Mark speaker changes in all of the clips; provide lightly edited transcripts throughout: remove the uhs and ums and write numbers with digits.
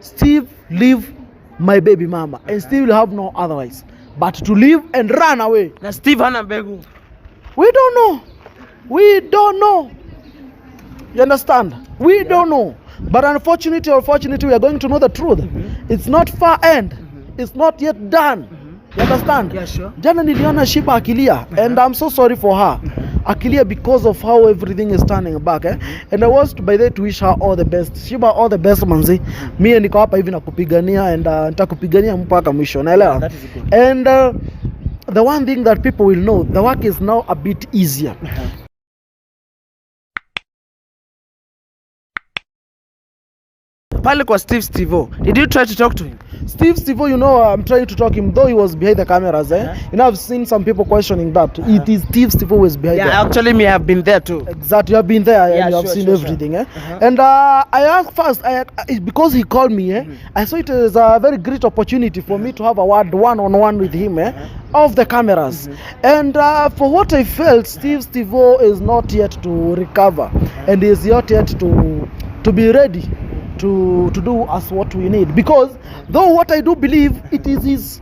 Speaker 1: Steve leave my baby mama, and Steve will have no otherwise but to leave and run away.
Speaker 2: Na Steve hana mbegu.
Speaker 1: We don't know. We don't know. You understand? We don't know. But unfortunately or fortunately, we are going to know the truth. It's not far end. It's not yet done. You understand?
Speaker 2: Yeah, sure.
Speaker 1: Jana niliona Shiba akilia, and I'm so sorry for her. Akilia because of how everything is turning back. And I was by there to wish her all the best. Shiba, all the best manzi. Mimi niko hapa hivi nakupigania, and nitakupigania mpaka mwisho. Naelewa?
Speaker 2: That is good.
Speaker 1: And the one thing that people will know, the work is now a bit easier.
Speaker 2: Pale kwa Steve-O, did you try to talk to him?
Speaker 1: Steve-O, you know, I'm trying to talk him, though he was behind the cameras. You know, I've seen some people questioning that. It is Steve-O who is behind.
Speaker 2: Yeah, actually, me have been there too.
Speaker 1: Exactly, you have been there, and you have seen everything. And I asked first, because he called me, I saw it as a very great opportunity for me to have a word one-on-one with him, off the cameras. And for what I felt, Steve-O is not yet to recover, and is not yet to be ready to do us what we need, because though what I do believe it is his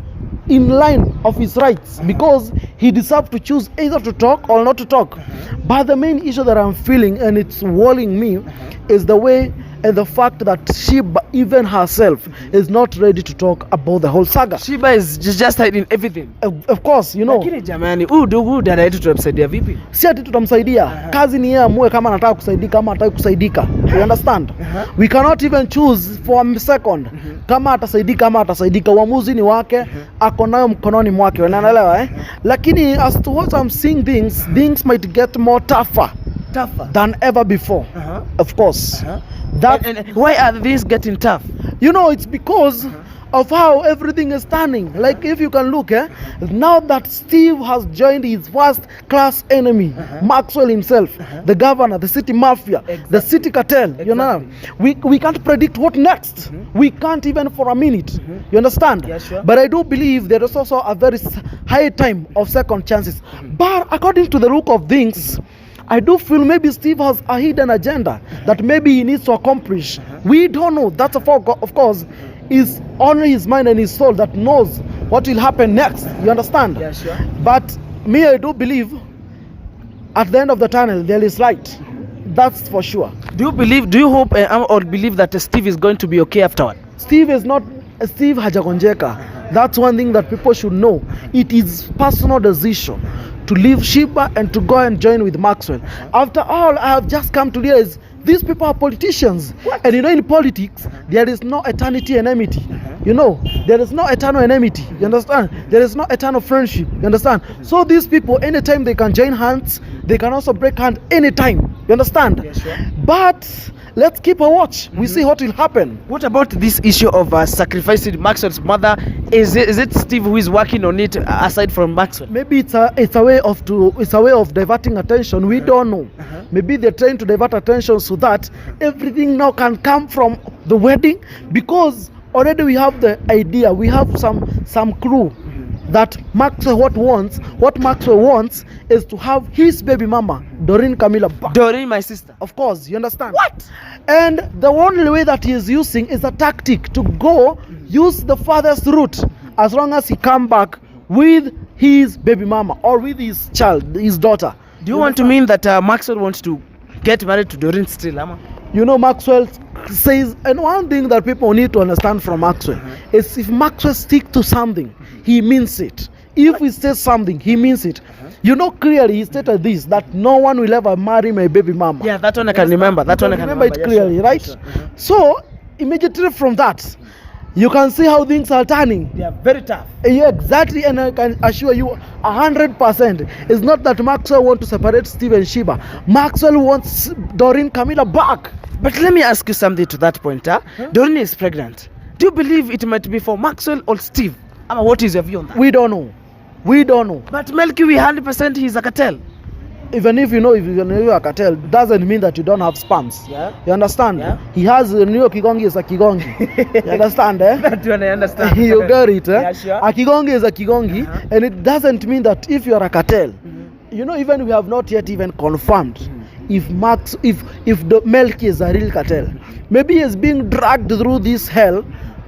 Speaker 1: in line of his rights, because he deserves to choose either to talk or not to talk. But the main issue that I'm feeling, and it's worrying me, is the way and the fact that Shiba, even herself, is not ready to talk about the whole saga.
Speaker 2: Shiba is just hiding everything.
Speaker 1: Of course, you know.
Speaker 2: Lakini jamani, huyu dada yetu tutamsaidia vipi?
Speaker 1: Si ati tutamsaidia. Kazi ni yeye amue kama anataka kusaidika, kama hataki kusaidika. You understand? We cannot even choose for a second kama atasaidika, kama atasaidika. Uamuzi ni wake, ako nayo mkononi mwake. Unaelewa Lakini as to what I'm seeing, things might get more tougher than ever before. Of course.
Speaker 2: And why are things getting tough?
Speaker 1: You know, it's because of how everything is turning. Like if you can look, now that Steve has joined his first class enemy, Maxwell himself, the governor, the city mafia, the city cartel, you know, we can't predict what next. We can't even for a minute. You understand?
Speaker 2: Yeah, sure.
Speaker 1: But I do believe there is also a very high time of second chances. But according to the look of things, I do feel maybe Steve has a hidden agenda that maybe he needs to accomplish. We don't know. That's of course is only his mind and his soul that knows what will happen next. You understand?
Speaker 2: Yeah, sure.
Speaker 1: But me, I do believe at the end of the tunnel there is light. That's for sure.
Speaker 2: Do you hope or believe that Steve is going to be okay afterward?
Speaker 1: Steve hajagonjeka. That's one thing that people should know. It is personal decision to leave Shiba and to go and join with Maxwell. After all, I have just come to realize these people are politicians. And you know, in politics, there is no eternity enmity. You know, there is no eternal enmity. You understand? There is no eternal friendship. You understand? So these people, anytime they can join hands, they can also break hands anytime. You understand?
Speaker 2: Yes, sure.
Speaker 1: But let's keep a watch. We see what will happen.
Speaker 2: What about this issue of sacrificing Maxwell's mother? Is it Steve who is working on it aside from Maxwell?
Speaker 1: Maybe it's a way of diverting attention. We don't know. Maybe they're trying to divert attention so that everything now can come from the wedding, because already we have the idea. We have some clue that what Maxwell wants is to have his baby mama, Doreen Camilla, back.
Speaker 2: Doreen, my sister.
Speaker 1: Of course, you understand?
Speaker 2: What?
Speaker 1: And the only way that he is using is a tactic to go use the father's route, as long as he come back with his baby mama or with his child, his daughter.
Speaker 2: Do you want to mean that Maxwell wants to get married to Doreen still, Ama?
Speaker 1: You know, Maxwell says, and one thing that people need to understand from Maxwell is if Maxwell stick to something, he means it. If he says something, he means it. You know, clearly he stated this, that no one will ever marry my baby mama.
Speaker 2: Yeah, that one I can remember. That one I can remember
Speaker 1: it clearly, right? So immediately from that, you can see how things are turning.
Speaker 2: They are very tough.
Speaker 1: Yeah, exactly, and I can assure you 100%. It's not that Maxwell wants to separate Steve and Shiba. Maxwell wants Doreen Camilla back.
Speaker 2: But let me ask you something to that point. Doreen is pregnant. Do you believe it might be for Maxwell or Steve? Ama, what is your view on that?
Speaker 1: We don't know.
Speaker 2: But Melky, we 100% he's a cartel.
Speaker 1: Even if you know a cartel, doesn't mean that you don't have spams.
Speaker 2: Yeah.
Speaker 1: You understand?
Speaker 2: Yeah.
Speaker 1: He has a new Kigongi is a Kigongi. You understand?
Speaker 2: That one I understand.
Speaker 1: You get it?
Speaker 2: Yeah, sure.
Speaker 1: A Kigongi is a Kigongi, and it doesn't mean that if you are a cartel, you know, even we have not yet even confirmed if the Melky is a real cartel. Maybe he is being dragged through this hell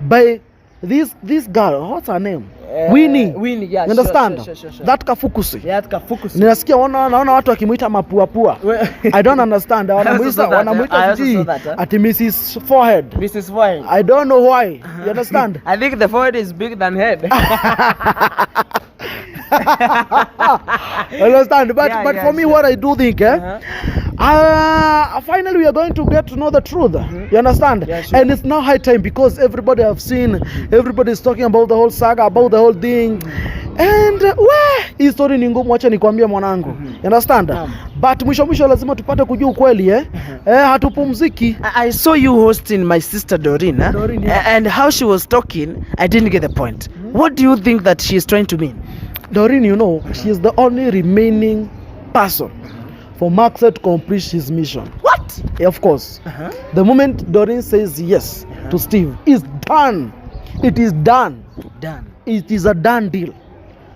Speaker 1: by this girl. What's her name? Winnie.
Speaker 2: Winnie, yeah.
Speaker 1: You understand?
Speaker 2: Sure.
Speaker 1: That Kafukusi.
Speaker 2: Yeah, that Kafukusi.
Speaker 1: Ninasikia naona watu wakimuita mapua. I don't understand. Wanamuita siji ati Mrs. Forehead.
Speaker 2: Mrs. Forehead.
Speaker 1: I don't know why. You understand?
Speaker 2: I think the forehead is bigger than head.
Speaker 1: Understand? But for me, what I do think, finally we are going to get to know the truth. You understand?
Speaker 2: Yeah, sure.
Speaker 1: And it's now high time because everybody have seen, everybody is talking about the whole saga, about the whole thing. And hii story ni ngumu, acha nikwambie mwanangu. You understand? But mwisho lazima tupate kujua ukweli hatupumziki.
Speaker 2: I saw you hosting my sister Doreen, and how she was talking, I didn't get the point. What do you think that she is trying to mean?
Speaker 1: Doreen, you know, she is the only remaining person for Maxwell to complete his mission.
Speaker 2: What?
Speaker 1: Yeah, of course. The moment Doreen says yes to Steve, it's done. It is done. It is a done deal.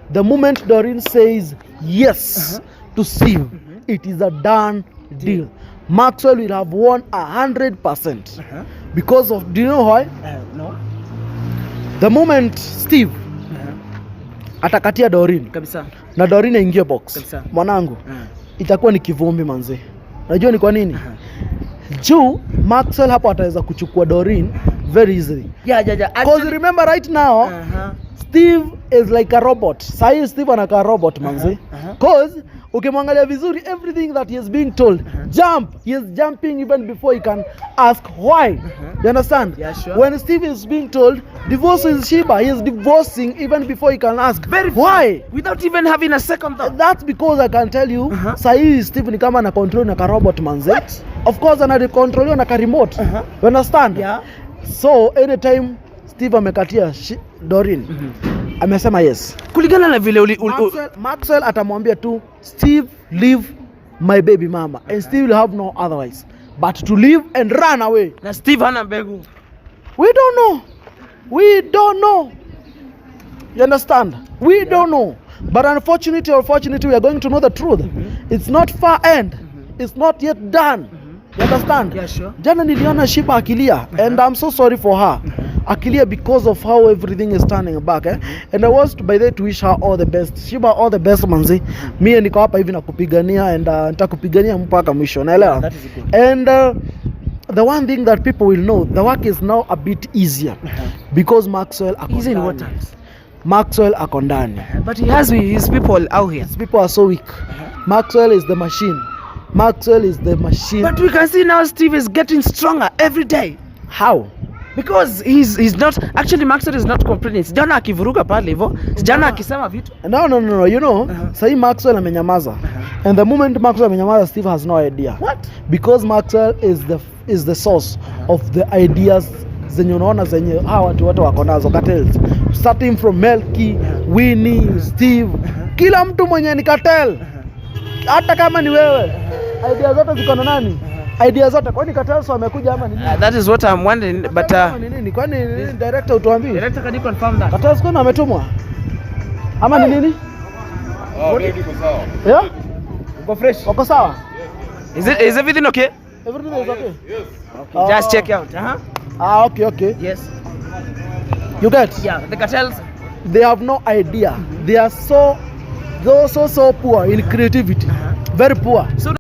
Speaker 1: The moment Doreen says yes to Steve, it is a done deal. Maxwell will have won 100%. Because of, do you know why?
Speaker 2: No.
Speaker 1: The moment Steve atakatia Doreen
Speaker 2: kabisa
Speaker 1: na Doreen aingie box
Speaker 2: kabisa,
Speaker 1: mwanangu itakuwa ni kivumbi manze. Unajua ni kwa nini? Juu Maxwell hapo ataweza kuchukua Doreen very easily.
Speaker 2: Yeah.
Speaker 1: Because remember right now Steve is like a robot. Sahi Steve anaka robot manze. Because ukimwangalia vizuri, everything that he is being told, jump, he is jumping even before he can ask why. You understand?
Speaker 2: Yeah, sure.
Speaker 1: When Steve is being told divorce is Sheba, he is divorcing even before he can ask why,
Speaker 2: without even having a second thought.
Speaker 1: That's because I can tell you sahi Steve ni kama na control na ka robot manze. What? Of course ana control na ka remote. You understand?
Speaker 2: Yeah.
Speaker 1: So anytime Steve amekatia Doreen amesema yes.
Speaker 2: Kulingana na vile
Speaker 1: Maxwell atamwambia tu Steve, leave my baby mama, and Steve will have no otherwise but to leave and run away.
Speaker 2: Na Steve hana mbegu.
Speaker 1: We don't know. You understand? We don't know. But unfortunately or fortunately, we are going to know the truth. It's not far end. It's not yet done. You understand?
Speaker 2: Yeah, sure.
Speaker 1: Jana niliona Shiba akilia, and I'm so sorry for her. Akilia because of how everything is turning back. And I was by the way to wish her all the best. Shiba, all the best manzi. Mimi niko hapa hivi nakupigania and nitakupigania mpaka mwisho. Naelewa?
Speaker 2: That is good.
Speaker 1: And the one thing that people will know, the work is now a bit easier because Maxwell ako
Speaker 2: Easy in
Speaker 1: ndani.
Speaker 2: what terms?
Speaker 1: Maxwell ako ndani.
Speaker 2: But he has his people out here.
Speaker 1: His people are so weak. Maxwell is the machine. Maxwell is the machine.
Speaker 2: But we can see now Steve is getting stronger every day.
Speaker 1: How?
Speaker 2: Because he's not actually, Maxwell is not complaining. Sijana akivuruga pale hivyo, sijana akisema vitu.
Speaker 1: No. You know, sahi Maxwell amenyamaza. And the moment Maxwell amenyamaza, Steve has no idea.
Speaker 2: What?
Speaker 1: Because Maxwell is the source of the ideas zenye unaona zenye hawa watu wote wako nazo cartels. Starting from Melky, Winnie, Steve, kila mtu mwenye ni cartel. Hata kama ni wewe, idea zote ziko na nani? Idea zote kwani cartels wamekuja ama nini?
Speaker 2: That is what I'm wondering, but
Speaker 1: nini? Kwani director utuambie?
Speaker 2: Director, can you confirm that?
Speaker 1: Cartels kwani wametumwa? Ama ni nini?
Speaker 3: Iko sawa.
Speaker 1: Yeah?
Speaker 2: Uko fresh?
Speaker 1: Wako sawa?
Speaker 2: Is everything okay?
Speaker 1: Everything is okay?
Speaker 3: Yes.
Speaker 2: Okay, just check out.
Speaker 1: Okay.
Speaker 2: Yes.
Speaker 1: You get?
Speaker 2: Yeah, the cartels,
Speaker 1: they have no idea. They are so poor in creativity. Very poor.
Speaker 2: So